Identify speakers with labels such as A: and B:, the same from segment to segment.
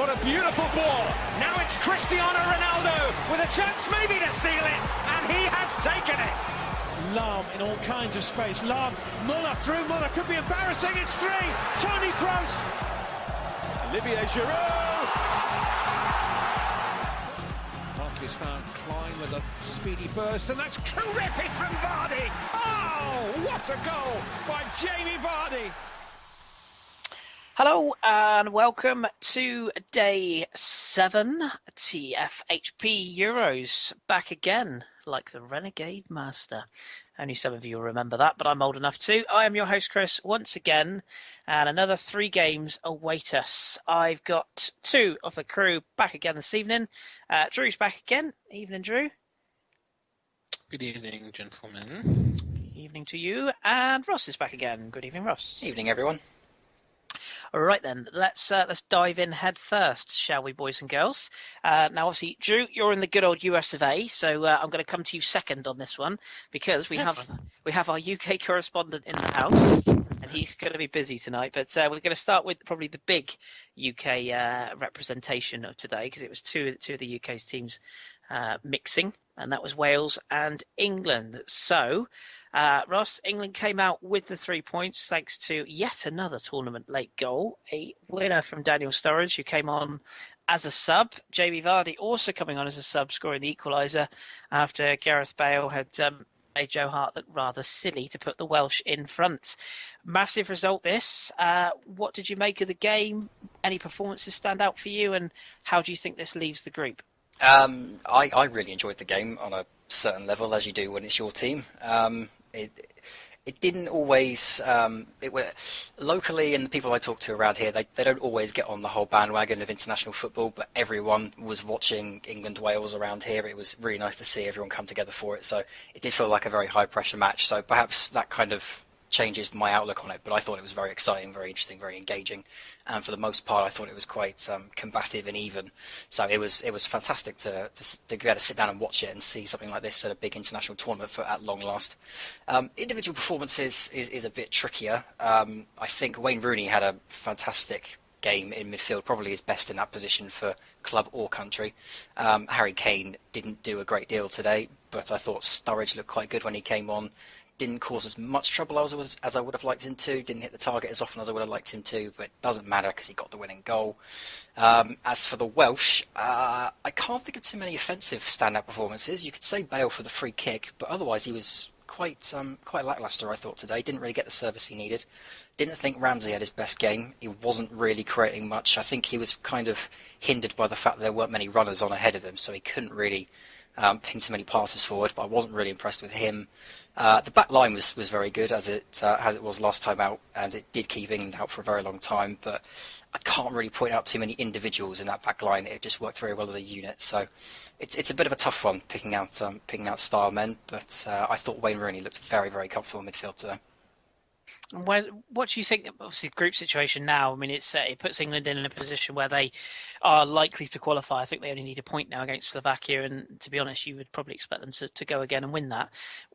A: What a beautiful ball. Now it's Cristiano Ronaldo with a chance maybe to seal it, and he has taken it.
B: Lahm in all kinds of space. Lahm, Muller through. Muller could be embarrassing. It's three. Tony Kroos.
A: Olivier Giroud.
B: Barkley's found Klein with a speedy burst, and that's terrific from Vardy. Oh, what a goal by Jamie Vardy.
C: Hello and welcome to day 7 TFHP Euros. Back again like the Renegade Master. Only some of you will remember that, but I'm old enough to. I am your host Kris once again, and another 3 games await us. I've got 2 of the crew back again this evening. Drew's back again. Evening, Drew.
D: Good evening, gentlemen.
C: Evening to you. And Ross is back again. Good evening, Ross.
E: Evening, everyone.
C: All right then, let's dive in head first, shall we, boys and girls? Now, obviously, Drew, you're in the good old US of A, so I'm going to come to you second on this one because we have our UK correspondent in the house, and he's going to be busy tonight. But we're going to start with probably the big UK representation of today because it was two of the UK's teams mixing, and that was Wales and England. So. Ross, England came out with the 3 points thanks to yet another tournament late goal, a winner from Daniel Sturridge, who came on as a sub. Jamie Vardy also coming on as a sub, scoring the equaliser after Gareth Bale had made Joe Hart look rather silly to put the Welsh in front. Massive result this. What did you make of the game? Any performances stand out for you, and how do you think this leaves the group?
E: I really enjoyed the game on a certain level, as you do when it's your team. It didn't always. Locally, and the people I talk to around here, they don't always get on the whole bandwagon of international football. But everyone was watching England-Wales around here. It was really nice to see everyone come together for it. So it did feel like a very high-pressure match. So perhaps that kind of changes my outlook on it, but I thought it was very exciting, very interesting, very engaging, and for the most part I thought it was quite combative and even. So it was fantastic to be able to sit down and watch it and see something like this at a big international tournament at long last. Individual performances is a bit trickier. I think Wayne Rooney had a fantastic game in midfield, probably his best in that position for club or country. Harry Kane didn't do a great deal today, but I thought Sturridge looked quite good when he came on. Didn't cause as much trouble as I would have liked him to. Didn't hit the target as often as I would have liked him to, but it doesn't matter because he got the winning goal. As for the Welsh, I can't think of too many offensive standout performances. You could say Bale for the free kick, but otherwise he was quite lacklustre, I thought, today. Didn't really get the service he needed. Didn't think Ramsey had his best game. He wasn't really creating much. I think he was kind of hindered by the fact that there weren't many runners on ahead of him, so he couldn't really ping too many passes forward, but I wasn't really impressed with him. The back line was very good as it was last time out, and it did keep England out for a very long time, but I can't really point out too many individuals in that back line. It just worked very well as a unit, so it's a bit of a tough one picking out star men, but I thought Wayne Rooney looked very, very comfortable in midfield today.
C: What do you think? Obviously, the group situation now. I mean, it puts England in a position where they are likely to qualify. I think they only need a point now against Slovakia, and to be honest, you would probably expect them to go again and win that.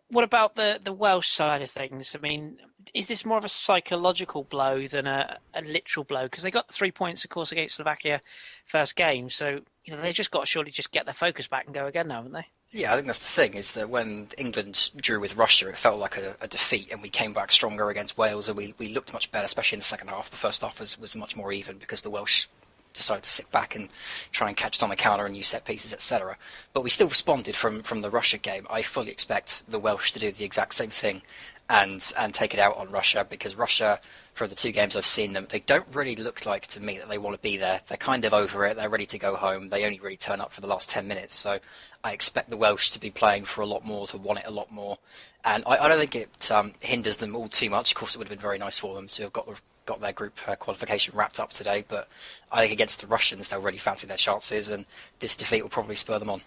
C: What about the Welsh side of things? I mean, is this more of a psychological blow than a literal blow? Because they got the 3 points, of course, against Slovakia first game. So they've just got to surely just get their focus back and go again now, haven't they?
E: Yeah, I think that's the thing, is that when England drew with Russia, it felt like a defeat, and we came back stronger against Wales, and we looked much better, especially in the second half. The first half was much more even because the Welsh decided to sit back and try and catch us on the counter and use set pieces, etc. But we still responded from the Russia game. I fully expect the Welsh to do the exact same thing and take it out on Russia, because Russia, for the 2 games I've seen them, they don't really look like to me that they want to be there. They're kind of over it. They're ready to go home. They only really turn up for the last 10 minutes. So I expect the Welsh to be playing for a lot more, to want it a lot more. And I don't think it hinders them all too much. Of course, it would have been very nice for them to have got their group qualification wrapped up today. But I think against the Russians, they'll really fancy their chances, and this defeat will probably spur them on.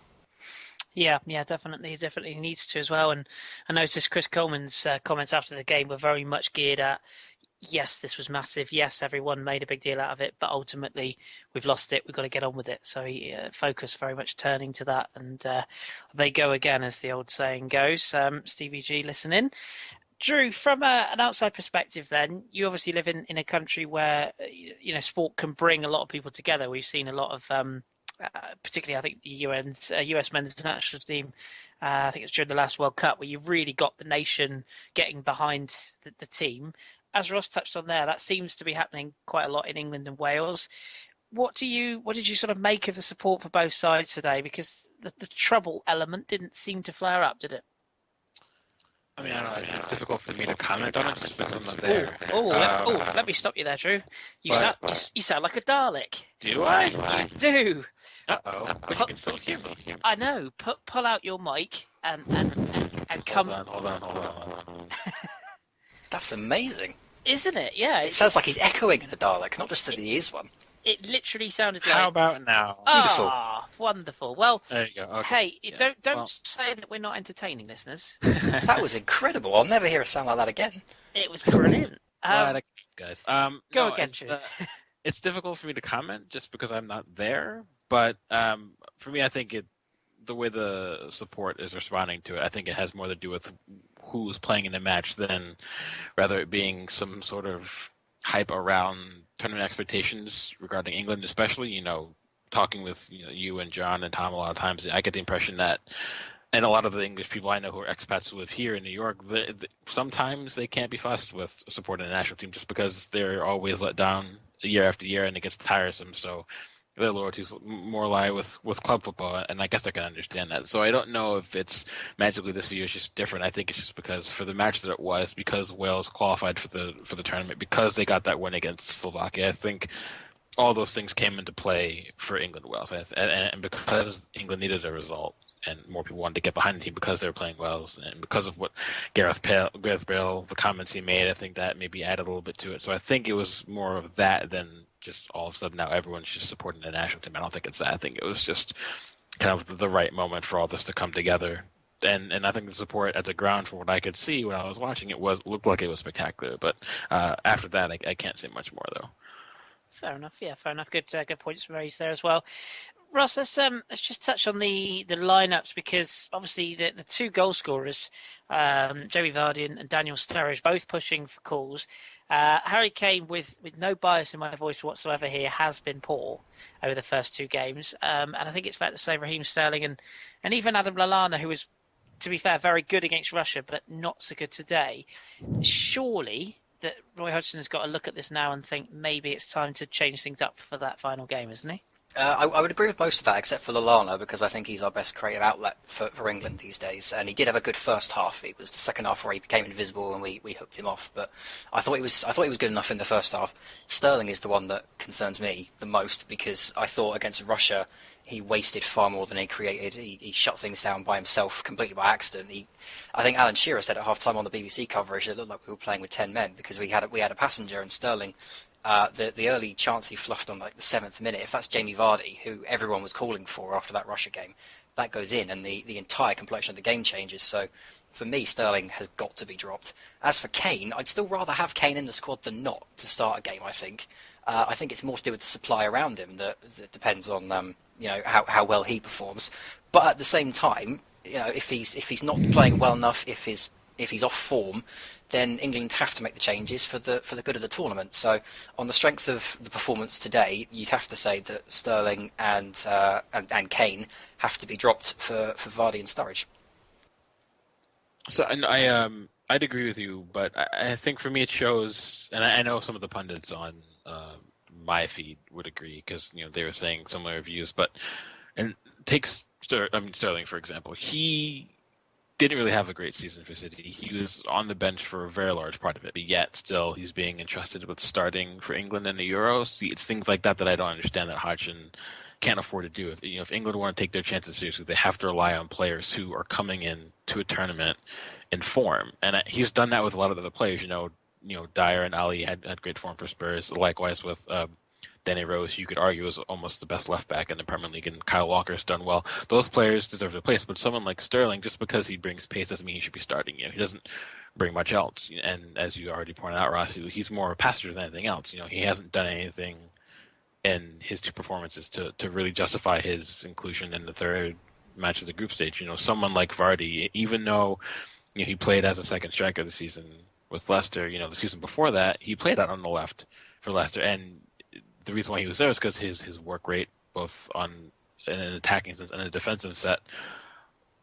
C: Yeah, definitely needs to as well. And I noticed Chris Coleman's comments after the game were very much geared at, yes, this was massive. Yes, everyone made a big deal out of it, but ultimately we've lost it. We've got to get on with it. So he focused very much turning to that, and they go again, as the old saying goes. Stevie G, listen in. Drew, from an outside perspective, then you obviously live in a country where sport can bring a lot of people together. We've seen a lot of, particularly I think the US men's national team. I think it's during the last World Cup where you really got the nation getting behind the team. As Ross touched on there, that seems to be happening quite a lot in England and Wales. What did you sort of make of the support for both sides today? Because the trouble element didn't seem to flare up, did it?
D: I mean, I don't know. It's difficult for me to comment on it just because I'm not there.
C: Let me stop you there, Drew. You sound like a Dalek.
D: Do I?
C: You do.
D: Uh-oh. But you can still hear me.
C: I know. Pull out your mic and come.
D: Hold on.
E: That's amazing.
C: Isn't it? Yeah.
E: It sounds like he's echoing in a Dalek, not just that he is one.
C: It literally sounded like.
D: How about now?
E: Beautiful.
C: Ah, wonderful. Well,
D: there you go. Okay.
C: Hey, don't say that we're not entertaining, listeners.
E: That was incredible. I'll never hear a sound like that again.
C: It was brilliant.
D: Guys.
C: Go again, Drew.
D: It's difficult for me to comment just because I'm not there. But for me, I think the way the support is responding to it, I think it has more to do with who's playing in the match than rather it being some sort of hype around tournament expectations regarding England, especially. Talking with you and John and Tom a lot of times, I get the impression that, and a lot of the English people I know who are expats who live here in New York, sometimes they can't be fussed with supporting the national team just because they're always let down year after year and it gets tiresome. So their loyalties more lie with club football, and I guess I can understand that. So I don't know if it's magically this year is just different. I think it's just because for the match that it was, because Wales qualified for the tournament, because they got that win against Slovakia, I think all those things came into play for England-Wales, and because England needed a result, and more people wanted to get behind the team because they were playing Wales, and because of what Gareth Bale, the comments he made, I think that maybe added a little bit to it. So I think it was more of that than just all of a sudden now everyone's just supporting the national team. I don't think it's that. I think it was just kind of the right moment for all this to come together. And I think the support at the ground, from what I could see when I was watching it, looked like it was spectacular. But after that, I can't say much more, though.
C: Fair enough. Yeah, fair enough. Good points raised there as well. Ross, let's just touch on the lineups, because obviously the two goal scorers, Jamie Vardy and Daniel Sturridge, both pushing for calls. Harry Kane, with no bias in my voice whatsoever here, has been poor over the first two games, and I think it's fair to say Raheem Sterling and even Adam Lallana, who was, to be fair, very good against Russia, but not so good today. Surely that Roy Hodgson has got to look at this now and think maybe it's time to change things up for that final game, isn't he?
E: I would agree with most of that, except for Lallana, because I think he's our best creative outlet for England these days. And he did have a good first half. It was the second half where he became invisible and we hooked him off. But I thought he was good enough in the first half. Sterling is the one that concerns me the most, because I thought against Russia he wasted far more than he created. He shut things down by himself, completely by accident. I think Alan Shearer said at half time on the BBC coverage it looked like we were playing with 10 men, because we had a passenger in Sterling. The early chance he fluffed on like the 7th minute, if that's Jamie Vardy, who everyone was calling for after that Russia game, that goes in and the entire complexion of the game changes. So for me, Sterling has got to be dropped. As for Kane, I'd still rather have Kane in the squad than not to start a game, I think. I think it's more to do with the supply around him that depends on how well he performs. But at the same time, if he's not playing well enough, if he's off form, then England have to make the changes for the good of the tournament. So on the strength of the performance today, you'd have to say that Sterling and Kane have to be dropped for Vardy and Sturridge.
D: So I'd agree with you, but I think for me it shows, and I know some of the pundits on my feed would agree, because they were saying similar views. But take Sterling for example, he didn't really have a great season for City. He was on the bench for a very large part of it, but yet still he's being entrusted with starting for England in the Euros. It's things like that I don't understand that Hodgson can't afford to do. If England want to take their chances seriously, they have to rely on players who are coming in to a tournament in form, and he's done that with a lot of other players. Dyer and Ali had great form for Spurs. Likewise with Danny Rose, you could argue is almost the best left back in the Premier League, and Kyle Walker's done well. Those players deserve a place, but someone like Sterling, just because he brings pace doesn't mean he should be starting. He doesn't bring much else. And as you already pointed out, Ross, he's more a passenger than anything else. He hasn't done anything in his two performances to really justify his inclusion in the third match of the group stage. Someone like Vardy, even though he played as a second striker this season with Leicester. The season before that, he played out on the left for Leicester, and the reason why he was there is because his work rate, both in an attacking sense and a defensive set,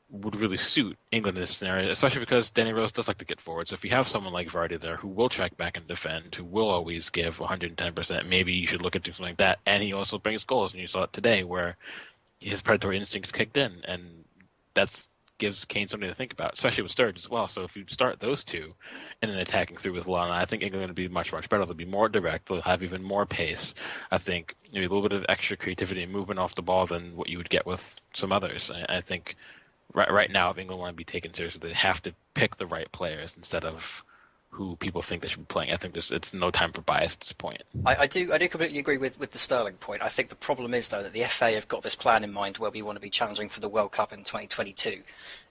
D: would really suit England in this scenario, especially because Danny Rose does like to get forward. So if you have someone like Vardy there who will track back and defend, who will always give 110%, maybe you should look at doing something like that. And he also brings goals, and you saw it today where his predatory instincts kicked in, and that gives Kane something to think about, especially with Sturridge as well. So if you start those two in an attacking through with Lana, I think England will be much, much better. They'll be more direct. They'll have even more pace. I think maybe a little bit of extra creativity and movement off the ball than what you would get with some others. I think right now, if England want to be taken seriously, they have to pick the right players instead of who people think they should be playing. I think it's no time for bias at this point.
E: I do completely agree with the Sterling point. I think the problem is, though, that the FA have got this plan in mind where we want to be challenging for the World Cup in 2022.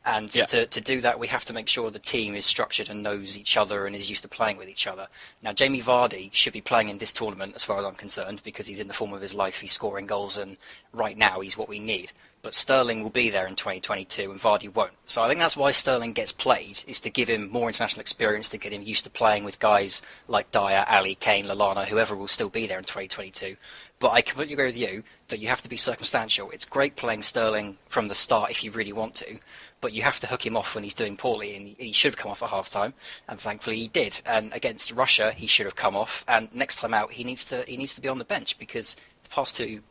E: And to do that, we have to make sure the team is structured and knows each other and is used to playing with each other. Now, Jamie Vardy should be playing in this tournament, as far as I'm concerned, because he's in the form of his life. He's scoring goals, and right now he's what we need. But Sterling will be there in 2022 and Vardy won't. So I think that's why Sterling gets played, is to give him more international experience, to get him used to playing with guys like Dyer, Ali, Kane, Lallana, whoever will still be there in 2022. But I completely agree with you that you have to be circumstantial. It's great playing Sterling from the start if you really want to, but you have to hook him off when he's doing poorly, and he should have come off at half-time, and thankfully he did. And against Russia, he should have come off, and next time out he needs to be on the bench, because the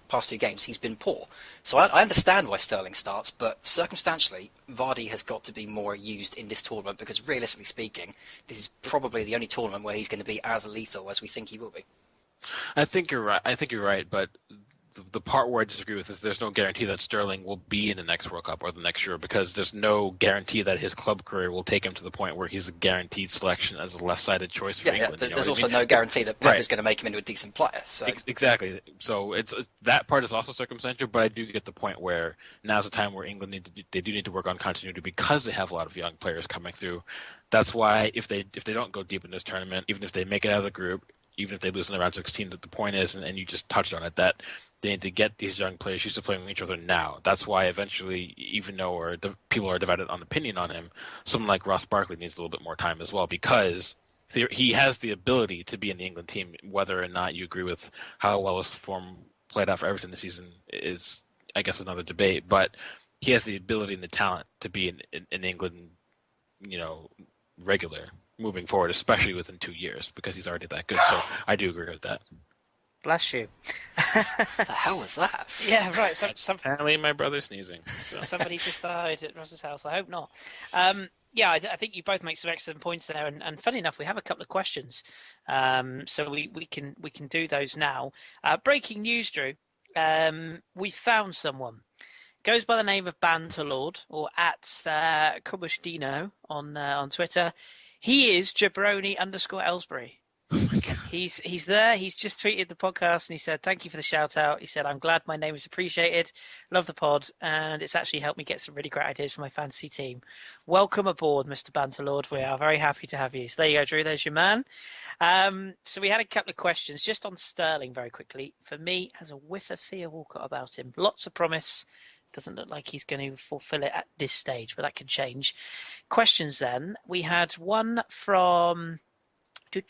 E: past two games he's been poor. So I understand why Sterling starts, but circumstantially, Vardy has got to be more used in this tournament, because realistically speaking, this is probably the only tournament where he's going to be as lethal as we think he will be.
D: I think you're right, but the part where I disagree with is there's no guarantee that Sterling will be in the next World Cup or the next Euro, because there's no guarantee that his club career will take him to the point where he's a guaranteed selection as a left-sided choice for England.
E: There's also no guarantee that Pep is going to make him into a decent player. So.
D: Exactly. So that part is also circumstantial, but I do get the point where now's the time where England they do need to work on continuity, because they have a lot of young players coming through. That's why if they don't go deep in this tournament, even if they make it out of the group, even if they lose in the round 16, the point is, and you just touched on it, that they need to get these young players used to playing with each other now. That's why eventually, even though people are divided on opinion on him, someone like Ross Barkley needs a little bit more time as well, because he has the ability to be in the England team. Whether or not you agree with how well his form played out for Everton this season is, I guess, another debate. But he has the ability and the talent to be in England, regular moving forward, especially within 2 years, because he's already that good. So I do agree with that.
C: Bless you.
E: What the hell was that?
C: Yeah, right.
D: Apparently my brother's sneezing. So.
C: Somebody just died at Ross's house. I hope not. I think you both make some excellent points there. And funny enough, we have a couple of questions. So we can do those now. Breaking news, Drew. We found someone. Goes by the name of Banterlord, or at Kubushdino on Twitter. He is Jabroni_Ellsbury.
D: Oh my God.
C: He's there. He's just tweeted the podcast and he said, "Thank you for the shout out." He said, "I'm glad my name is appreciated. Love the pod, and it's actually helped me get some really great ideas for my fantasy team. Welcome aboard, Mr. Banterlord. We are very happy to have you." So there you go, Drew. There's your man. So we had a couple of questions just on Sterling very quickly. For me, has a whiff of Theo Walcott about him. Lots of promise. Doesn't look like he's going to fulfill it at this stage, but that can change. Questions then. We had one from... In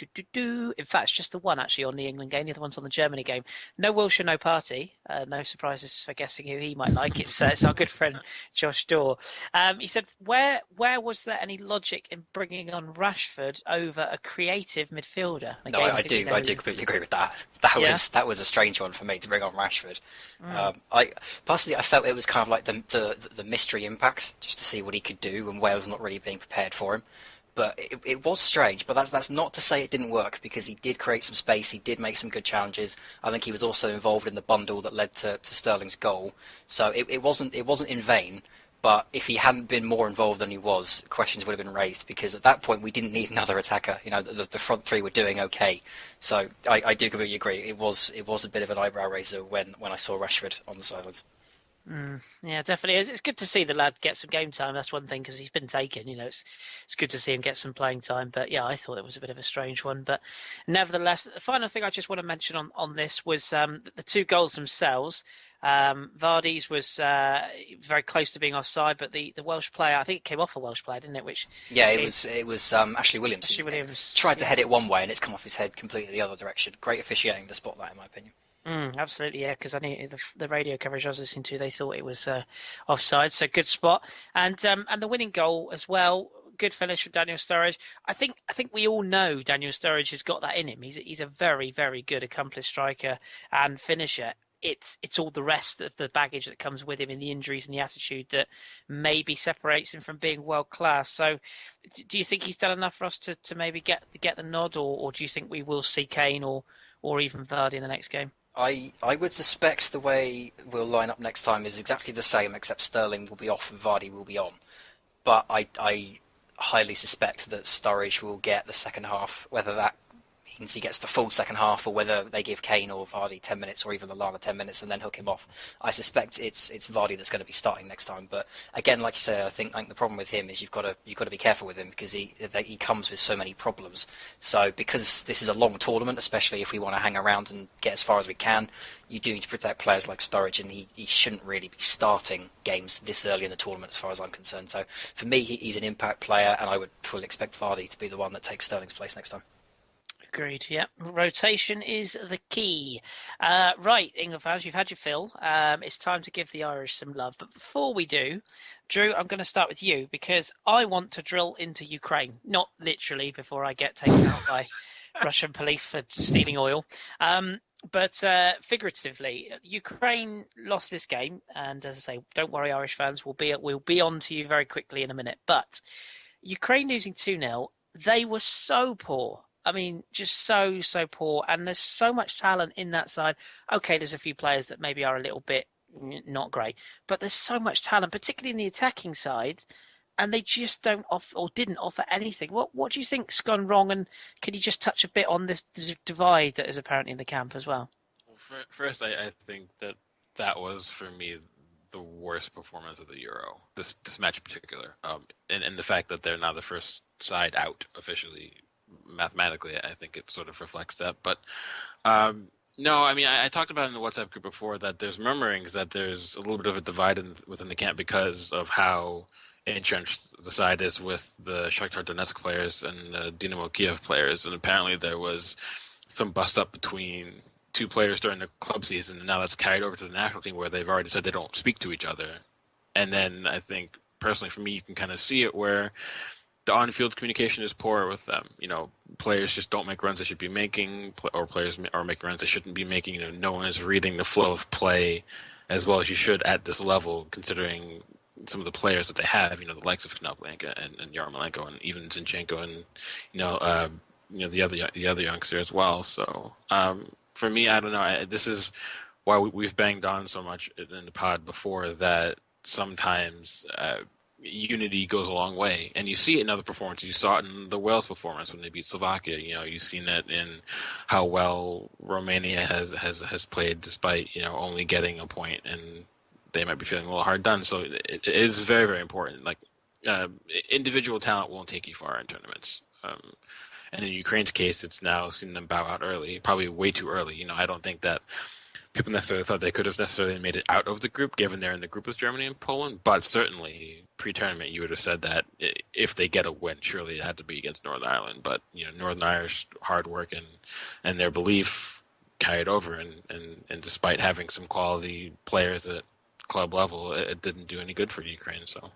C: fact, it's just the one actually on the England game. The other one's on the Germany game. No Wilshere, no party. No surprises for guessing who he might like. It's our good friend Josh Daw. He said, "Where was there any logic in bringing on Rashford over a creative midfielder?"
E: No, I do completely agree with that. That was a strange one for me to bring on Rashford. I personally felt it was kind of like the mystery impact, just to see what he could do, and Wales not really being prepared for him. But it was strange, but that's not to say it didn't work, because he did create some space, he did make some good challenges. I think he was also involved in the bundle that led to Sterling's goal. So it wasn't in vain, but if he hadn't been more involved than he was, questions would have been raised, because at that point we didn't need another attacker. The front three were doing okay. So I do completely agree. It was a bit of an eyebrow raiser when I saw Rashford on the sidelines.
C: Yeah, definitely. It's good to see the lad get some game time. That's one thing because he's been taken. It's good to see him get some playing time. But yeah, I thought it was a bit of a strange one. But nevertheless, the final thing I just want to mention on this was the two goals themselves. Vardy's was very close to being offside, but the Welsh player, I think it came off a Welsh player, didn't it?
E: It was Ashley Williams.
C: Ashley Williams
E: Tried to head it one way and it's come off his head completely the other direction. Great officiating to spot that, in my opinion.
C: Absolutely, yeah, because I knew the radio coverage I was listening to, they thought it was offside, so good spot. And the winning goal as well, good finish from Daniel Sturridge. I think we all know Daniel Sturridge has got that in him. He's a very, very good accomplished striker and finisher. It's all the rest of the baggage that comes with him in the injuries and the attitude that maybe separates him from being world class. So, do you think he's done enough for us to maybe get the nod, or do you think we will see Kane or even Vardy in the next game?
E: I would suspect the way we'll line up next time is exactly the same, except Sterling will be off and Vardy will be on. But I highly suspect that Sturridge will get the second half, whether that means he gets the full second half or whether they give Kane or Vardy 10 minutes or even Lallana 10 minutes and then hook him off. I suspect it's Vardy that's going to be starting next time. But again, like you said, I think the problem with him is you've got to be careful with him because he comes with so many problems. So because this is a long tournament, especially if we want to hang around and get as far as we can, you do need to protect players like Sturridge, and he shouldn't really be starting games this early in the tournament as far as I'm concerned. So for me, he's an impact player, and I would fully expect Vardy to be the one that takes Sterling's place next time.
C: Agreed, yeah. Rotation is the key. Right, England fans, you've had your fill. It's time to give the Irish some love. But before we do, Drew, I'm going to start with you because I want to drill into Ukraine. Not literally before I get taken out by Russian police for stealing oil. But figuratively, Ukraine lost this game. And as I say, don't worry, Irish fans, we'll be on to you very quickly in a minute. But Ukraine losing 2-0, they were so poor. I mean, just so poor. And there's so much talent in that side. Okay, there's a few players that maybe are a little bit not great. But there's so much talent, particularly in the attacking side. And they just don't offer or didn't offer anything. What do you think's gone wrong? And can you just touch a bit on this divide that is apparently in the camp as well?
D: First, I think that was, for me, the worst performance of the Euro. This match in particular. And the fact that they're now the first side out officially. Mathematically, I think it sort of reflects that. But no, I mean, I talked about in the WhatsApp group before that there's murmurings that there's a little bit of a divide within the camp because of how entrenched the side is with the Shakhtar Donetsk players and the Dynamo Kiev players. And apparently there was some bust up between two players during the club season, and now that's carried over to the national team where they've already said they don't speak to each other. And then I think, personally for me, you can kind of see it where the on-field communication is poor with them. You know, players just don't make runs they should be making, or players are making runs they shouldn't be making. You know, no one is reading the flow of play as well as you should at this level, considering some of the players that they have. You know, the likes of Konoplyanka and Yarmolenko and even Zinchenko and the other youngster as well. So for me, I don't know. This is why we've banged on so much in the pod before that sometimes. Unity goes a long way, and you see it in other performances. You saw it in the Wales performance when they beat Slovakia. You know, you've seen it in how well Romania has played, despite only getting a point, and they might be feeling a little hard done. So it is very, very important. Like individual talent won't take you far in tournaments. And in Ukraine's case, it's now seen them bow out early, probably way too early. I don't think that people necessarily thought they could have necessarily made it out of the group, given they're in the group with Germany and Poland. But certainly, pre-tournament, you would have said that if they get a win, surely it had to be against Northern Ireland. But Northern Irish hard work and their belief carried over, and despite having some quality players at club level, it didn't do any good for Ukraine. So.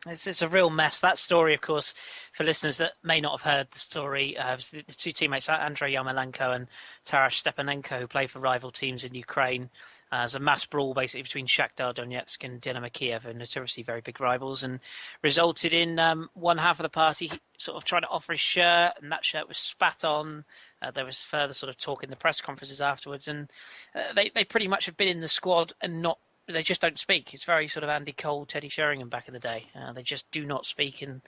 C: It's a real mess. That story, of course, for listeners that may not have heard the story, the two teammates, Andrei Yarmolenko and Taras Stepanenko, who play for rival teams in Ukraine. There's a mass brawl basically between Shakhtar Donetsk and Dynamo Kiev, and notoriously very big rivals, and resulted in one half of the party sort of trying to offer his shirt, and that shirt was spat on. There was further sort of talk in the press conferences afterwards, and they pretty much have been in the squad and not. They just don't speak. It's very sort of Andy Cole, Teddy Sheringham back in the day. They just do not speak, and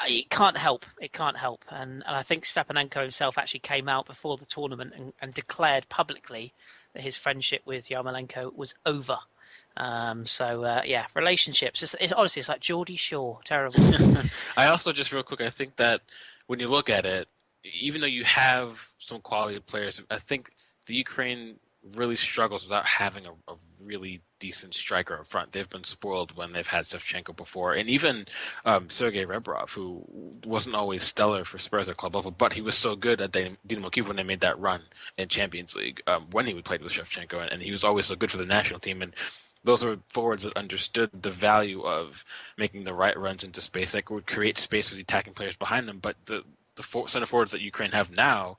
C: it can't help. It can't help. And I think Stepanenko himself actually came out before the tournament and declared publicly that his friendship with Yarmolenko was over. Yeah, relationships. It's honestly, it's like Geordie Shore. Terrible.
D: I also just real quick, I think that when you look at it, even though you have some quality players, I think the Ukraine really struggles without having a really decent striker up front. They've been spoiled when they've had Shevchenko before, and even Sergei Rebrov, who wasn't always stellar for Spurs at club level, but he was so good at Dynamo Kyiv when they made that run in Champions League when he played with Shevchenko, and he was always so good for the national team. And those are forwards that understood the value of making the right runs into space, that would create space for the attacking players behind them. But the center forwards that Ukraine have now,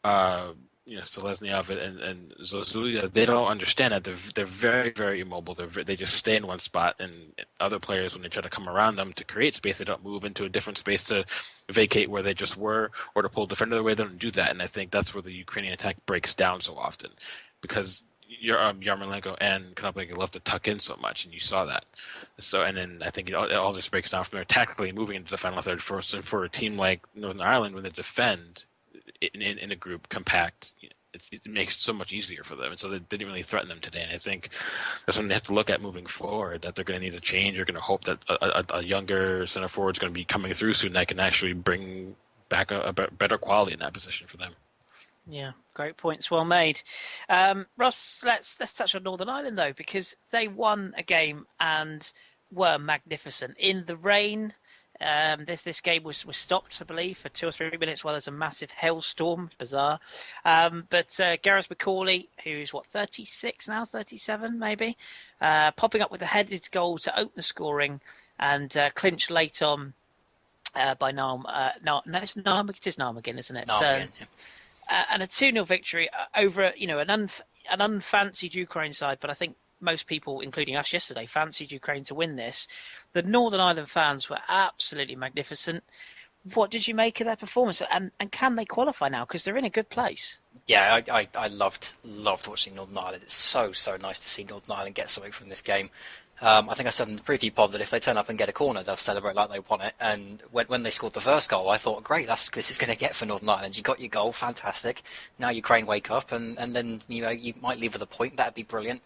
D: Selesnyov and Zozulia, they don't understand that. They're very, very immobile. They just stay in one spot, and other players, when they try to come around them to create space, they don't move into a different space to vacate where they just were or to pull the defender away. They don't do that, and I think that's where the Ukrainian attack breaks down so often, because Yarmolenko and Konoplik love to tuck in so much, and you saw that. So, and then I think it all just breaks down from there. Tactically, moving into the final third, for a team like Northern Ireland, when they defend in a group compact, it makes it so much easier for them, and so they didn't really threaten them today. And I think that's when they have to look at moving forward, that they're going to need a change. You're going to hope that a younger center forward is going to be coming through soon that can actually bring back a better quality in that position for them.
C: Yeah, great points, well made. Ross, let's touch on Northern Ireland though, because they won a game and were magnificent in the rain. This game was stopped, I believe, for 2 or 3 minutes while there's a massive hailstorm. Bizarre. But Gareth McAuley, who's 36 now, 37 maybe, popping up with a headed goal to open the scoring and clinched late on by Narm. No, it's Narm. It is Narm again, isn't it?
E: Narm again, yeah.
C: And a 2-0 victory over, an unfancied Ukraine side, but I think most people, including us yesterday, fancied Ukraine to win this. The Northern Ireland fans were absolutely magnificent. What did you make of their performance? And can they qualify now? Because they're in a good place.
E: Yeah, I loved watching Northern Ireland. It's so nice to see Northern Ireland get something from this game. I think I said in the preview pod that if they turn up and get a corner, they'll celebrate like they won it. And when they scored the first goal, I thought, great, that's because it's going to get for Northern Ireland. You got your goal, fantastic. Now Ukraine wake up, and then you might leave with a point. That'd be brilliant.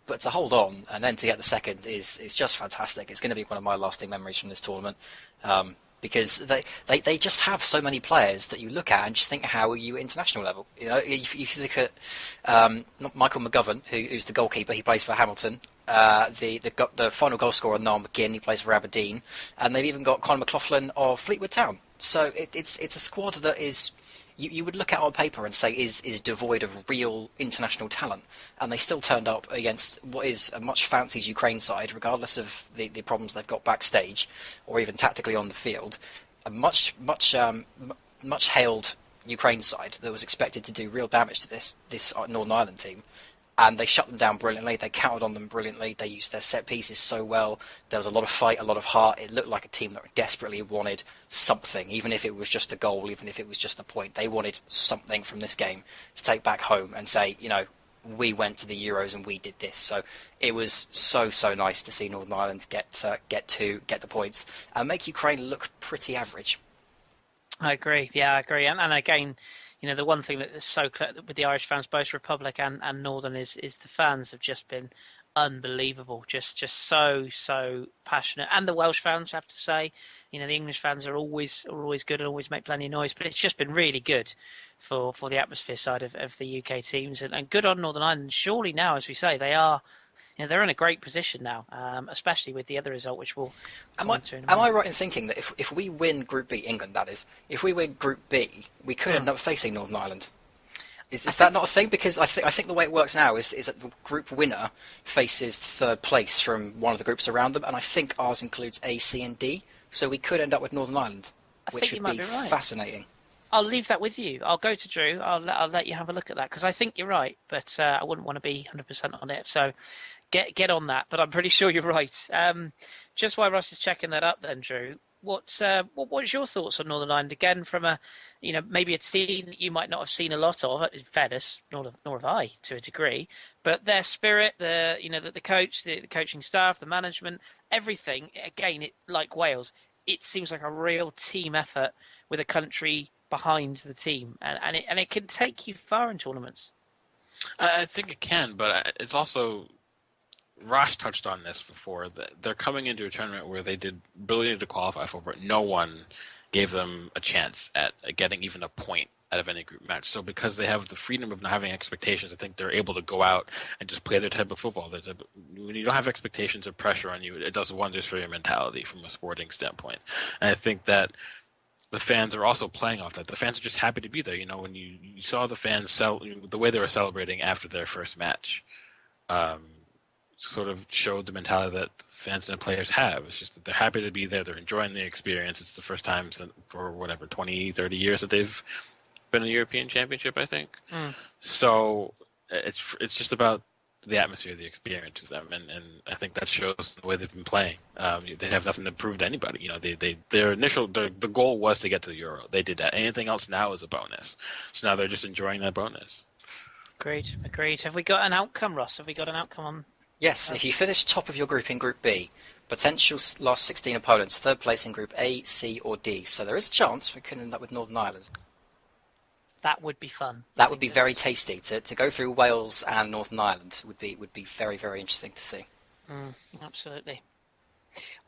E: But to hold on and then to get the second is just fantastic. It's going to be one of my lasting memories from this tournament. Because they just have so many players that you look at and just think, how are you at international level? If you look at Michael McGovern, who's the goalkeeper, he plays for Hamilton. The final goal scorer, Niall McGinn, he plays for Aberdeen, and they've even got Conor McLaughlin of Fleetwood Town. So it's a squad that is. You would look at on paper and say is devoid of real international talent, and they still turned up against what is a much fancied Ukraine side, regardless of the problems they've got backstage or even tactically on the field. A much hailed Ukraine side that was expected to do real damage to this Northern Ireland team. And they shut them down brilliantly. They counted on them brilliantly. They used their set pieces so well. There was a lot of fight, a lot of heart. It looked like a team that desperately wanted something, even if it was just a goal, even if it was just a point. They wanted something from this game to take back home and say, we went to the Euros and we did this. So it was so nice to see Northern Ireland get the points and make Ukraine look pretty average.
C: I agree. Yeah, I agree. And again, the one thing that is so clear with the Irish fans, both Republic and Northern, is the fans have just been unbelievable. Just so passionate. And the Welsh fans, I have to say, the English fans are always good and always make plenty of noise. But it's just been really good for the atmosphere side of the UK teams, and good on Northern Ireland. Surely now, as we say, they are. They're in a great position now, especially with the other result, which we'll come on to in a minute.
E: Am I right in thinking that if we win Group B, England that is, if we win Group B, we could end up facing Northern Ireland? Is that not a thing? Because I think the way it works now is that the group winner faces third place from one of the groups around them, and I think ours includes A, C, and D, so we could end up with Northern Ireland, which would be fascinating.
C: I'll leave that with you. I'll go to Drew. I'll let you have a look at that, because I think you're right, but I wouldn't want to be 100% on it. So get on that. But I'm pretty sure you're right. Just while Ross is checking that up, then, Drew, what's your thoughts on Northern Ireland again from a maybe a team that you might not have seen a lot of? In fairness, nor have I to a degree. But their spirit, the coach, the coaching staff, the management, everything. Again, like Wales, it seems like a real team effort with a country behind the team, and it can take you far in tournaments.
D: I think it can, but it's also Rosh touched on this before, that they're coming into a tournament where they did brilliantly to qualify for, but no one gave them a chance at getting even a point out of any group match. So because they have the freedom of not having expectations, I think they're able to go out and just play their type of football. When you don't have expectations or pressure on you, it does wonders for your mentality from a sporting standpoint. And I think that the fans are also playing off that. The fans are just happy to be there. When you saw the fans the way they were celebrating after their first match, sort of showed the mentality that the fans and the players have. It's just that they're happy to be there. They're enjoying the experience. It's the first time for 20, 30 years that they've been in the European Championship, I think. So it's just about the atmosphere, the experience of them, and I think that shows the way they've been playing. They have nothing to prove to anybody. The goal was to get to the Euro. They did that. Anything else now is a bonus. So now they're just enjoying that bonus.
C: Agreed. Have we got an outcome, Ross? Have we got an outcome on?
E: Yes, if you finish top of your group in Group B, potential last 16 opponents, third place in Group A, C or D. So there is a chance we could end up with Northern Ireland.
C: That would be fun.
E: That would be very tasty. To go through Wales and Northern Ireland would be very, very interesting to see.
C: Absolutely.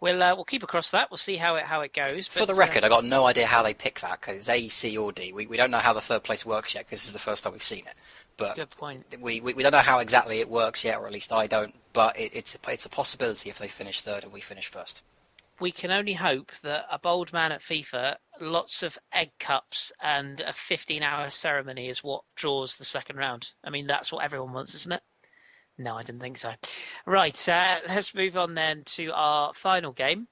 C: We'll keep across that. We'll see how it goes.
E: For the record, I got no idea how they pick that, because it's A, C or D. We don't know how the third place works yet, because this is the first time we've seen it. But
C: good point.
E: We don't know how exactly it works yet, or at least I don't. But it's a possibility if they finish third and we finish first.
C: We can only hope that a bold man at FIFA, lots of egg cups and a 15-hour ceremony is what draws the second round. I mean, that's what everyone wants, isn't it? No, I didn't think so. Right, let's move on then to our final game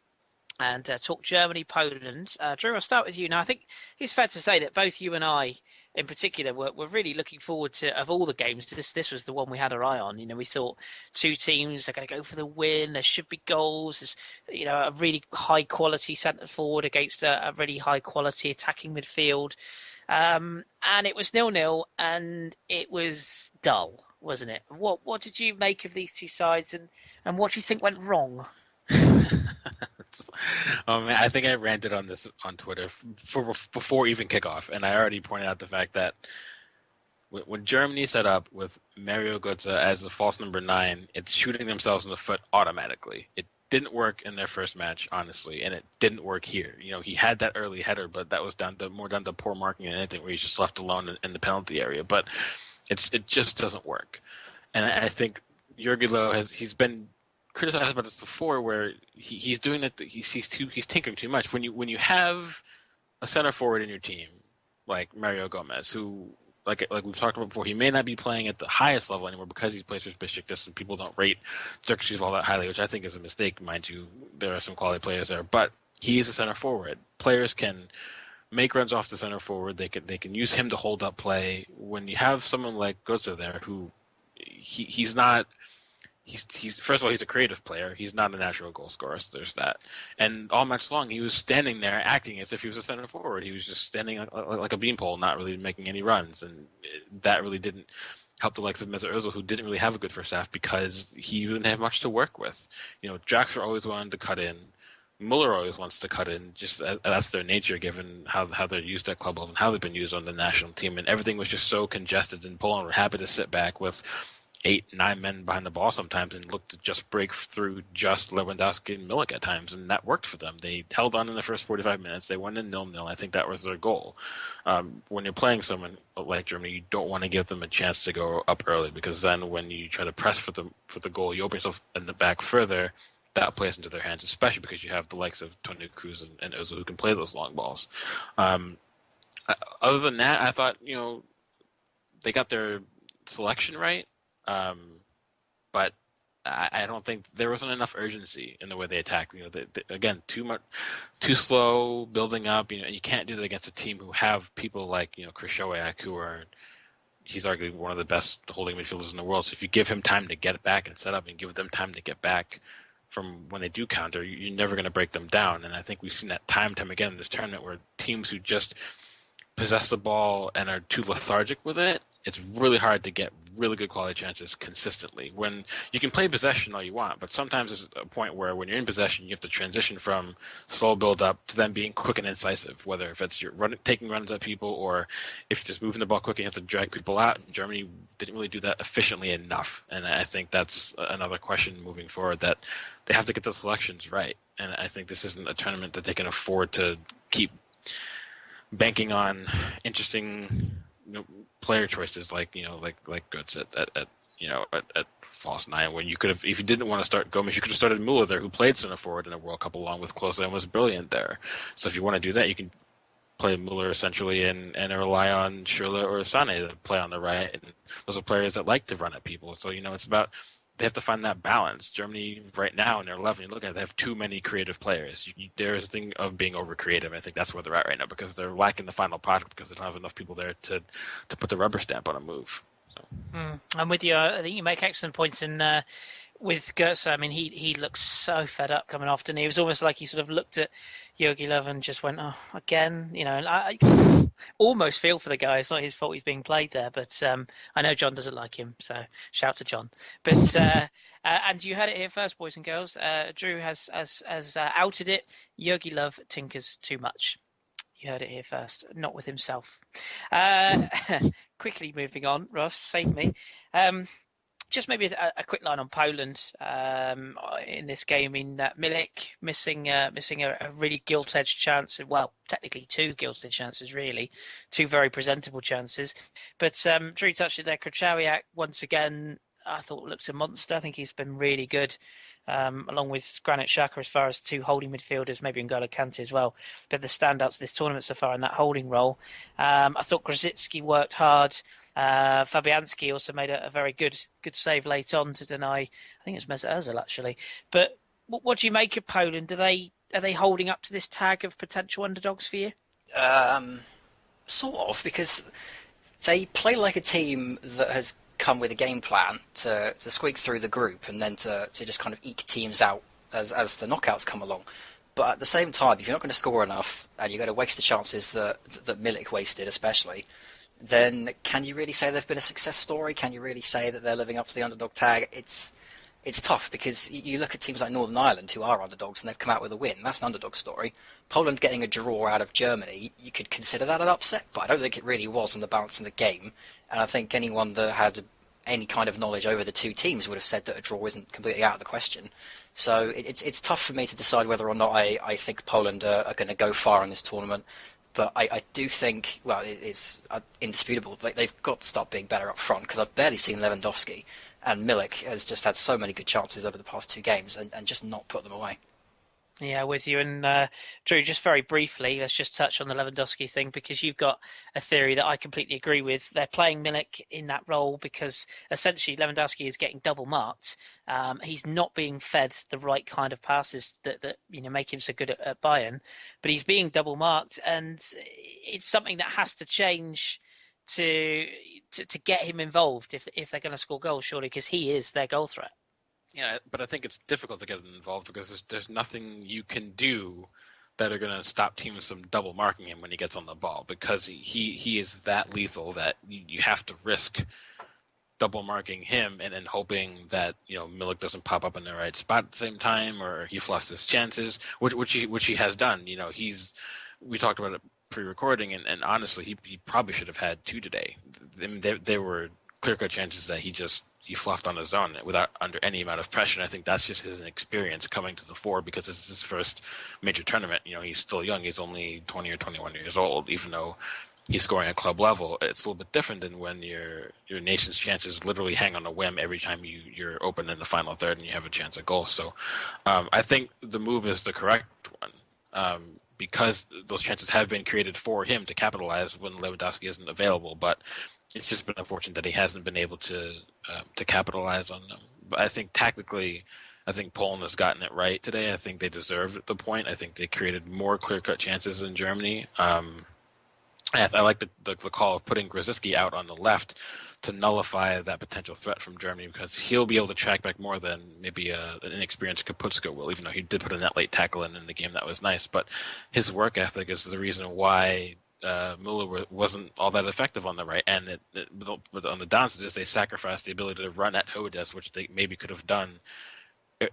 C: and talk Germany-Poland. Drew, I'll start with you. Now, I think it's fair to say that both you and I, in particular, were really looking forward to, of all the games, this was the one we had our eye on. We thought two teams are going to go for the win. There should be goals. There's, a really high-quality centre-forward against a really high-quality attacking midfield. And it was 0-0, and it was dull, wasn't it? What did you make of these two sides, and what do you think went wrong?
D: Oh man, I think I ranted on this on Twitter before even kickoff, and I already pointed out the fact that when Germany set up with Mario Götze as the false number 9, it's shooting themselves in the foot automatically. It didn't work in their first match, honestly, and it didn't work here. He had that early header, but that was more down to poor marking than anything, where he's just left alone in the penalty area. But it just doesn't work, and I think Jurgen Loh he's been criticized about this before, where he's doing that. He's tinkering too much. When you have a center forward in your team like Mario Gomez, who like we've talked about before, he may not be playing at the highest level anymore because he plays for Besiktas and people don't rate Xerxes all that highly, which I think is a mistake, mind you. There are some quality players there, but he is a center forward. Players can make runs off the center forward. They can use him to hold up play. When you have someone like Götze there, who he's not. He's first of all, he's a creative player. He's not a natural goal scorer, so there's that. And all match long, he was standing there acting as if he was a center forward. He was just standing like a beanpole, not really making any runs. And that really didn't help the likes of Mesut Ozil, who didn't really have a good first half because he didn't have much to work with. Draxler always wanted to cut in. Muller always wants to cut in. Just that's their nature, given how they're used at club level and how they've been used on the national team. And everything was just so congested. And Poland were happy to sit back with 8-9 men behind the ball sometimes and look to just break through just Lewandowski and Milik at times, and that worked for them. They held on in the first 45 minutes. They went in 0-0. I think that was their goal. When you're playing someone like Germany, you don't want to give them a chance to go up early, because then when you try to press for the goal, you open yourself in the back further. That plays into their hands, especially because you have the likes of Toni Kroos and Ozil who can play those long balls. Other than that, I thought they got their selection right. But I don't think there wasn't enough urgency in the way they attacked. Again, too slow building up. You can't do that against a team who have people like Kris, who he's arguably one of the best holding midfielders in the world. So if you give him time to get back and set up, and give them time to get back from when they do counter, you're never going to break them down. And I think we've seen that time again in this tournament, where teams who just possess the ball and are too lethargic with it it's really hard to get really good quality chances consistently. When you can play possession all you want, but sometimes there's a point where when you're in possession, you have to transition from slow build up to then being quick and incisive, whether if it's taking runs at people or if you're just moving the ball quick and you have to drag people out. Germany didn't really do that efficiently enough. And I think that's another question moving forward, that they have to get the selections right. And I think this isn't a tournament that they can afford to keep banking on interesting player choices like Götze at false nine, when you could have, if you didn't want to start Gomez, you could have started Müller there, who played center forward in a World Cup along with Klose and was brilliant there. So if you want to do that, you can play Müller essentially and rely on Schürrle or Sané to play on the right. And those are players that like to run at people. So it's about, they have to find that balance. Germany right now in their 11, you look at it, they have too many creative players. There's a thing of being over creative. I think that's where they're at right now, because they're lacking the final product because they don't have enough people there to put the rubber stamp on a move. So.
C: I'm with you. I think you make excellent points in with Götze. I mean, he looks so fed up coming off, and it was almost like he sort of looked at Jogi Löw and just went, "Oh, again." And I almost feel for the guy. It's not his fault he's being played there, but I know John doesn't like him, so shout to John. But and you heard it here first, boys and girls. Drew has outed it. Jogi Löw tinkers too much. You heard it here first, not with himself. Quickly moving on, Ross, save me. Just maybe a quick line on Poland in this game. Milik missing a really gilt-edged chance. Well, technically two gilt-edged chances, really. Two very presentable chances. But Drew touched it there. Krychowiak, once again, I thought looked a monster. I think he's been really good. Along with Granit Xhaka, as far as two holding midfielders, maybe N'Golo Kante as well. But the standouts this tournament so far in that holding role. I thought Grosicki worked hard. Fabianski also made a very good save late on to deny, I think it was Mesut Ozil actually. But what do you make of Poland? Are they holding up to this tag of potential underdogs for you?
E: Sort of, because they play like a team that has come with a game plan to squeak through the group and then to just kind of eke teams out as the knockouts come along. But at the same time, if you're not going to score enough and you're going to waste the chances that Milik wasted especially, then can you really say they've been a success story? Can you really say that they're living up to the underdog tag? It's tough, because you look at teams like Northern Ireland, who are underdogs, and they've come out with a win. That's an underdog story. Poland getting a draw out of Germany, you could consider that an upset, but I don't think it really was on the balance in the game. And I think anyone that had any kind of knowledge over the two teams would have said that a draw isn't completely out of the question. So it's tough for me to decide whether or not I think Poland are going to go far in this tournament. But I do think, well, it's indisputable. They've got to start being better up front, because I've barely seen Lewandowski, and Milik has just had so many good chances over the past two games and just not put them away.
C: Yeah, with you. And Drew, just very briefly, let's just touch on the Lewandowski thing, because you've got a theory that I completely agree with. They're playing Milik in that role because essentially Lewandowski is getting double marked. He's not being fed the right kind of passes that make him so good at Bayern, but he's being double marked, and it's something that has to change to get him involved if they're going to score goals, surely, because he is their goal threat.
D: Yeah, but I think it's difficult to get him involved because there's nothing you can do that are going to stop teams from double marking him when he gets on the ball, because he is that lethal that you have to risk double marking him and then hoping that Milik doesn't pop up in the right spot at the same time, or he flushes his chances, which he has done. We talked about it pre-recording, and honestly, he probably should have had two today. There were clear-cut chances that he fluffed on his own without under any amount of pressure. And I think that's just his experience coming to the fore, because this is his first major tournament. He's still young. He's only 20 or 21 years old, even though he's scoring at club level. It's a little bit different than when your nation's chances literally hang on a whim every time you're open in the final third and you have a chance at goal. So I think the move is the correct one, because those chances have been created for him to capitalize when Lewandowski isn't available. But it's just been unfortunate that he hasn't been able to capitalize on them. But I think tactically, Poland has gotten it right today. I think they deserved the point. I think they created more clear-cut chances than Germany. I like the call of putting Grosicki out on the left to nullify that potential threat from Germany, because he'll be able to track back more than maybe an inexperienced Kaputska will, even though he did put in that late tackle in the game. That was nice. But his work ethic is the reason why Muller wasn't all that effective on the right, and but on the downside is they sacrificed the ability to run at Hodes, which they maybe could have done,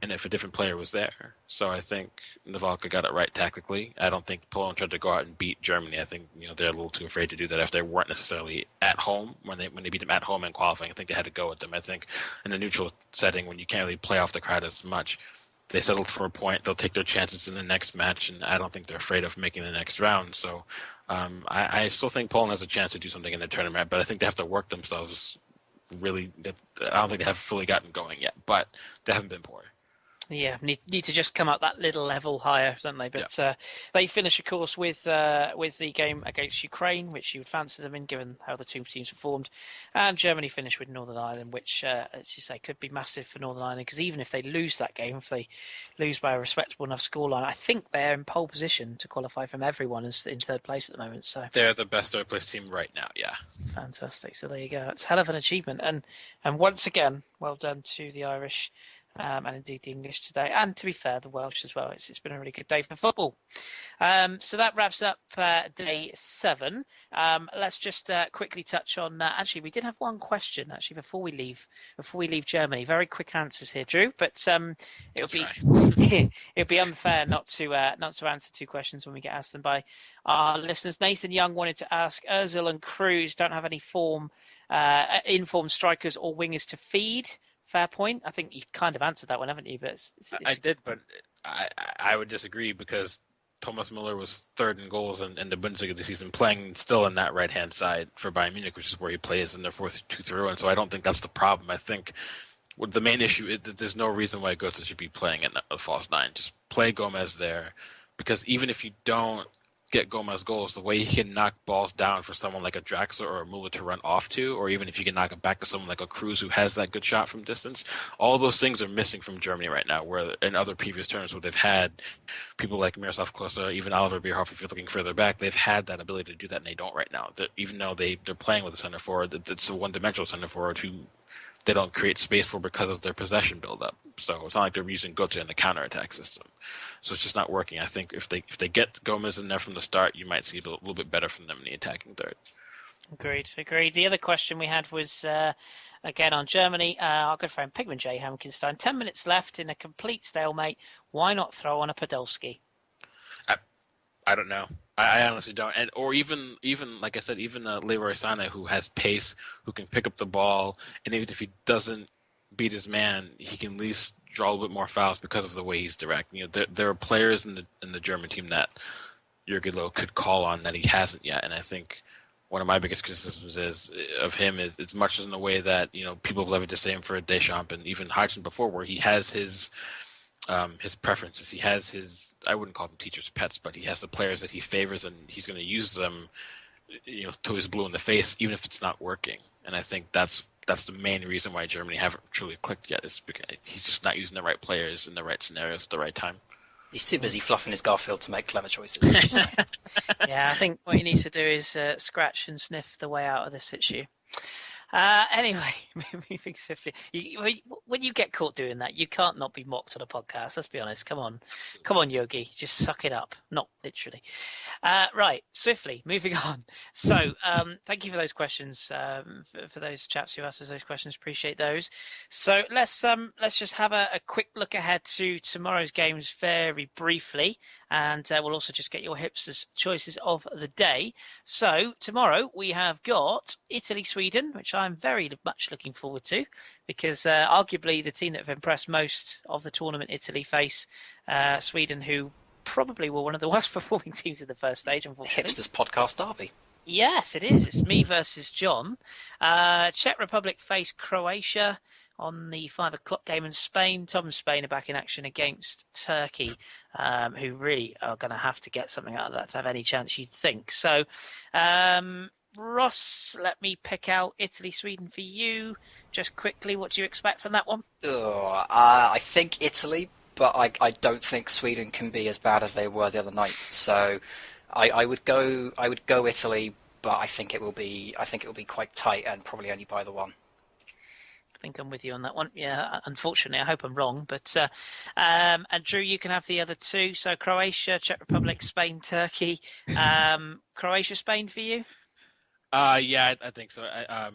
D: and if a different player was there. So I think Navalka got it right tactically. I don't think Poland tried to go out and beat Germany. I think they're a little too afraid to do that if they weren't necessarily at home when they beat them at home in qualifying. I think they had to go with them. I think in a neutral setting when you can't really play off the crowd as much, they settled for a point. They'll take their chances in the next match, and I don't think they're afraid of making the next round. So I still think Poland has a chance to do something in the tournament, but I think they have to work themselves really. I don't think they have fully gotten going yet, but they haven't been poor.
C: Yeah, need to just come up that little level higher, don't they? But they finish, of course, with the game against Ukraine, which you would fancy them in, given how the two teams performed, and Germany finished with Northern Ireland, which, as you say, could be massive for Northern Ireland, because even if they lose that game, if they lose by a respectable enough scoreline, I think they're in pole position to qualify from everyone in third place at the moment. So
D: they're the best third place team right now. Yeah,
C: fantastic. So there you go. It's a hell of an achievement, and once again, well done to the Irish. And indeed the English today, and to be fair, the Welsh as well. It's been a really good day for football. So that wraps up day 7. Let's just quickly touch on. Actually, we did have one question actually before we leave Germany. Very quick answers here, Drew. But it'll be unfair not to answer 2 questions when we get asked them by our listeners. Nathan Young wanted to ask: Ozil and Cruz don't have any informed strikers or wingers to feed. Fair point. I think you kind of answered that one, haven't you? But
D: I did, but I would disagree because Thomas Müller was third in goals in the Bundesliga this season, playing still in that right-hand side for Bayern Munich, which is where he plays in their 4-2-3, and so I don't think that's the problem. I think the main issue is that there's no reason why Götze should be playing at a false 9. Just play Gomez there, because even if you don't get Gomez goals, the way he can knock balls down for someone like a Draxler or a Müller to run off to, or even if you can knock it back to someone like a Cruz who has that good shot from distance, all those things are missing from Germany right now, where in other previous tournaments where they've had people like Miroslav Klose, even Oliver Bierhoff, if you're looking further back, they've had that ability to do that, and they don't right now. Even though they're playing with a center forward, it's a one-dimensional center forward who they don't create space for because of their possession buildup. So it's not like they're using Götze in the counterattack system. So it's just not working. I think if they get Gomez in there from the start, you might see a little bit better from them in the attacking third.
C: Agreed. The other question we had was, again, on Germany. Our good friend Pigman J. Hamkenstein. 10 minutes left in a complete stalemate. Why not throw on a Podolski?
D: I don't know. I honestly don't. Or even like I said, even Leroy Sané, who has pace, who can pick up the ball, and even if he doesn't beat his man, he can at least draw a little bit more fouls because of the way he's direct. There are players in the German team that Jurgen Loh could call on that he hasn't yet, and I think one of my biggest criticisms of him is as much as in the way that people have levied the same for Deschamps and even Hodgson before, where he has his preferences. He has his, I wouldn't call them teachers' pets, but he has the players that he favors, and he's going to use them, to his blue in the face, even if it's not working. And I think that's the main reason why Germany haven't truly clicked yet, is because he's just not using the right players in the right scenarios at the right time.
E: He's too busy fluffing his Garfield to make clever choices.
C: Yeah, I think what he needs to do is scratch and sniff the way out of this issue. Anyway, moving swiftly. When you get caught doing that, you can't not be mocked on a podcast. Let's be honest. Come on, Yogi. Just suck it up. Not literally. Right, swiftly, moving on. So, thank you for those questions. For those chaps who asked us those questions, appreciate those. So let's just have a quick look ahead to tomorrow's games very briefly, and we'll also just get your hipsters' choices of the day. So tomorrow we have got Italy-Sweden, which I'm very much looking forward to, because arguably the team that have impressed most of the tournament, Italy, face Sweden, who probably were one of the worst performing teams in the first stage, unfortunately.
E: Hipsters podcast derby.
C: Yes, it is. It's me versus John. Czech Republic face Croatia on the 5:00 game in Spain. Tom and Spain are back in action against Turkey, who really are going to have to get something out of that to have any chance, you'd think. So, Ross, let me pick out Italy-Sweden for you. Just quickly, what do you expect from that one?
E: I think Italy, but I don't think Sweden can be as bad as they were the other night. So I would go Italy, but I think it will be quite tight and probably only by the one.
C: think I'm with you on that one. Yeah, unfortunately, I hope I'm wrong. But and Drew, you can have the other two. So Croatia, Czech Republic, Spain, Turkey. Croatia, Spain for you?
D: Yeah, I think so. I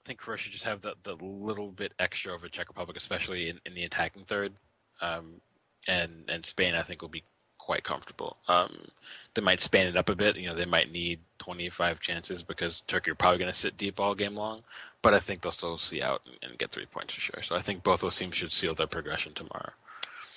D: think Croatia just have the little bit extra over Czech Republic, especially in the attacking third. And Spain, I think, will be quite comfortable. They might span it up a bit. They might need 25 chances because Turkey are probably going to sit deep all game long. But I think they'll still see out and get 3 points for sure. So I think both those teams should seal their progression tomorrow.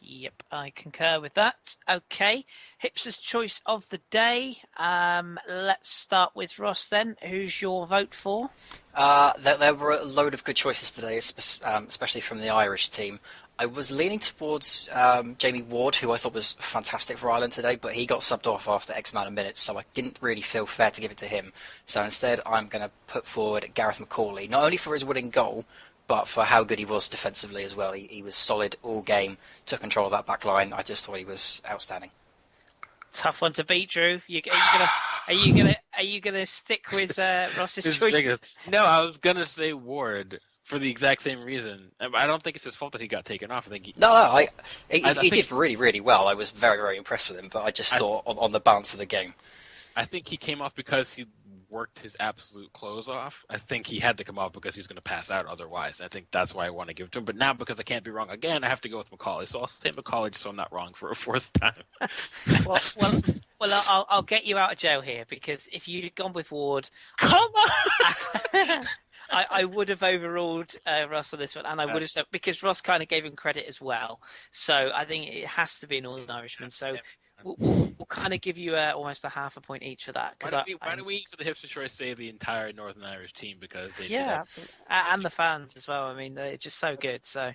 C: Yep, I concur with that. Okay, Hipster's choice of the day. Let's start with Ross then. Who's your vote for?
E: There were a load of good choices today, especially from the Irish team. I was leaning towards Jamie Ward, who I thought was fantastic for Ireland today, but he got subbed off after X amount of minutes, so I didn't really feel fair to give it to him. So instead, I'm going to put forward Gareth McAuley, not only for his winning goal, but for how good he was defensively as well. He was solid all game, took control of that back line. I just thought he was outstanding.
C: Tough one to beat, Drew. Are you gonna stick with Ross's choice?
D: No, I was gonna say Ward for the exact same reason. I don't think it's his fault that he got taken off. I think
E: he did really, really well. I was very, very impressed with him, but I just thought on the balance of the game.
D: I think he came off because he worked his absolute clothes off. I think he had to come off because he was going to pass out otherwise. And I think that's why I want to give it to him. But now, because I can't be wrong again, I have to go with McAuley. So I'll say McAuley just so I'm not wrong for a fourth time.
C: well, I'll get you out of jail here, because if you'd gone with Ward,
D: come on.
C: I would have overruled Ross on this one, and I would have said, because Ross kind of gave him credit as well. So I think it has to be an Northern Irishman. So we'll kind of give you almost a half a point each for that.
D: Why don't we, for the Hipster Choice, say the entire Northern Irish team, because they
C: absolutely, and the fans as well. I mean, they're just so good. So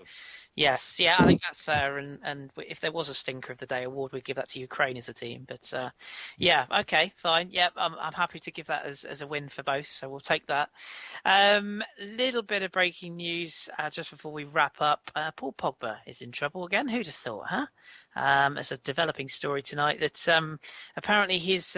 C: yes, I think that's fair. And if there was a stinker of the day award, we'd give that to Ukraine as a team. But okay, fine. Yeah, I'm happy to give that as a win for both. So we'll take that. Little bit of breaking news just before we wrap up. Paul Pogba is in trouble again. Who'd have thought, huh? It's a developing story tonight that apparently his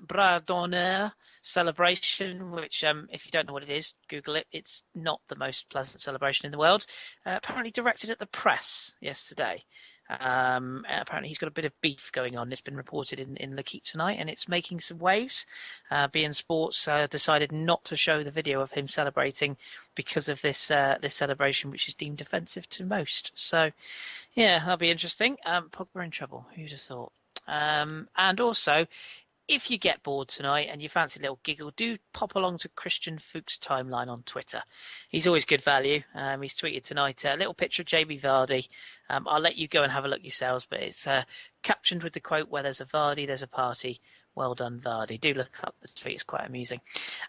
C: bras d'honneur celebration, which if you don't know what it is, Google it. It's not the most pleasant celebration in the world. Apparently directed at the press yesterday. Apparently he's got a bit of beef going on. It's been reported in L'Equipe tonight, and it's making some waves. beIN Sports decided not to show the video of him celebrating because of this celebration, which is deemed offensive to most. So, yeah, that'll be interesting. Pogba in trouble. Who'd have thought? And also, if you get bored tonight and you fancy a little giggle, do pop along to Christian Fuchs' timeline on Twitter. He's always good value. He's tweeted tonight a little picture of JB Vardy. I'll let you go and have a look yourselves, but it's captioned with the quote, "Where there's a Vardy, there's a party. Well done, Vardy." Do look up the tweet. It's quite amusing.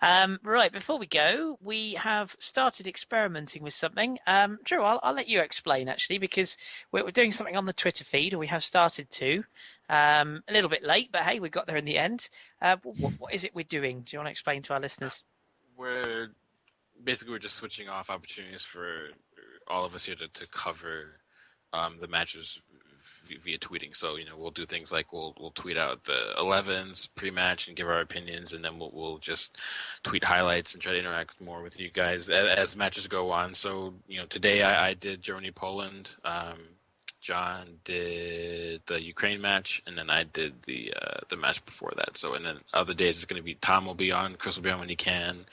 C: Right, before we go, we have started experimenting with something. Drew, I'll let you explain, actually, because we're doing something on the Twitter feed, or we have started to. A little bit late, but hey, we got there in the end. What is it we're doing? Do you want to explain to our listeners?
D: We're just switching off opportunities for all of us here to cover the matches via tweeting. So we'll do things like we'll tweet out the 11s pre-match and give our opinions, and then we'll just tweet highlights and try to interact more with you guys as matches go on. So today I did Germany-Poland. John did the Ukraine match, and then I did the match before that. So, and then other days it's going to be Tom will be on, Kris will be on when he can.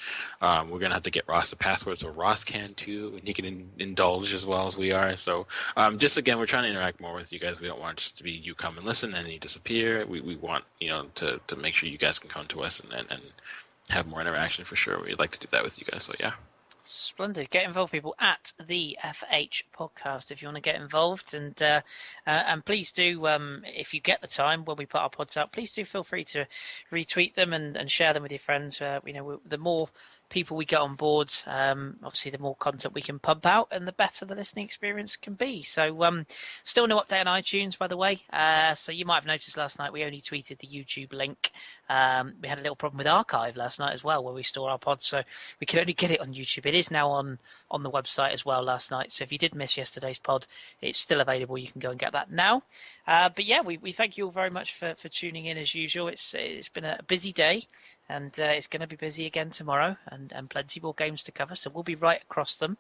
D: We're going to have to get Ross the password so Ross can too, and he can indulge as well as we are. So, just again, we're trying to interact more with you guys. We don't want it just to be you come and listen and you disappear. We want to make sure you guys can come to us and have more interaction for sure. We'd like to do that with you guys. So yeah.
C: Splendid. Get involved, people, at the FH podcast if you want to get involved, and please do, if you get the time when we put our pods out, please do feel free to retweet them and share them with your friends. The more people we get on board, obviously the more content we can pump out, and the better the listening experience can be. So still no update on iTunes, by the way. So you might have noticed last night we only tweeted the YouTube link. We had a little problem with archive last night as well, where we store our pods, so we could only get it on YouTube. It is now on the website as well last night, so if you did miss yesterday's pod, it's still available. You can go and get that now. But yeah, we thank you all very much for tuning in as usual. It's been a busy day, and it's going to be busy again tomorrow, and plenty more games to cover, so we'll be right across them.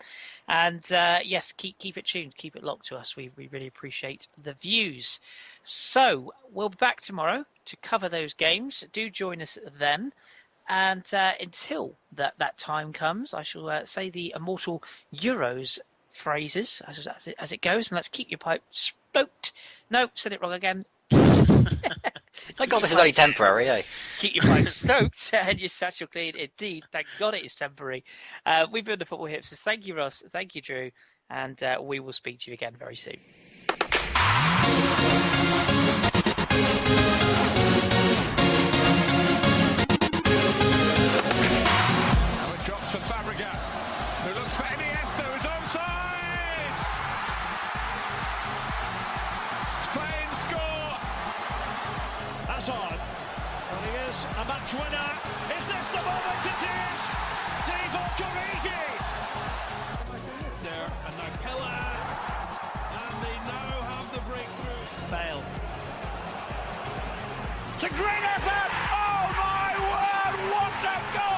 C: And yes, keep it tuned, keep it locked to us. We really appreciate the views. So we'll be back tomorrow to cover those games. Do join us then. And until that time comes, I shall say the immortal Euros phrases as it goes. And let's keep your pipe stoked. No, said it wrong again.
E: Thank God this is only temporary, eh?
C: Keep your pipe stoked and your satchel clean. Indeed, thank God it is temporary. We've been the Football Hipsters. Thank you, Ross. Thank you, Drew. And we will speak to you again very soon.
B: Now it drops for Fabregas, who looks for Iniesta, who's onside! Spain score!
A: That's on. Rodriguez, a match winner. Is this the moment? It is! Divock Origi! There, and now Keller. And they now have the breakthrough. Fail. It's a great effort! Oh my word! What a goal!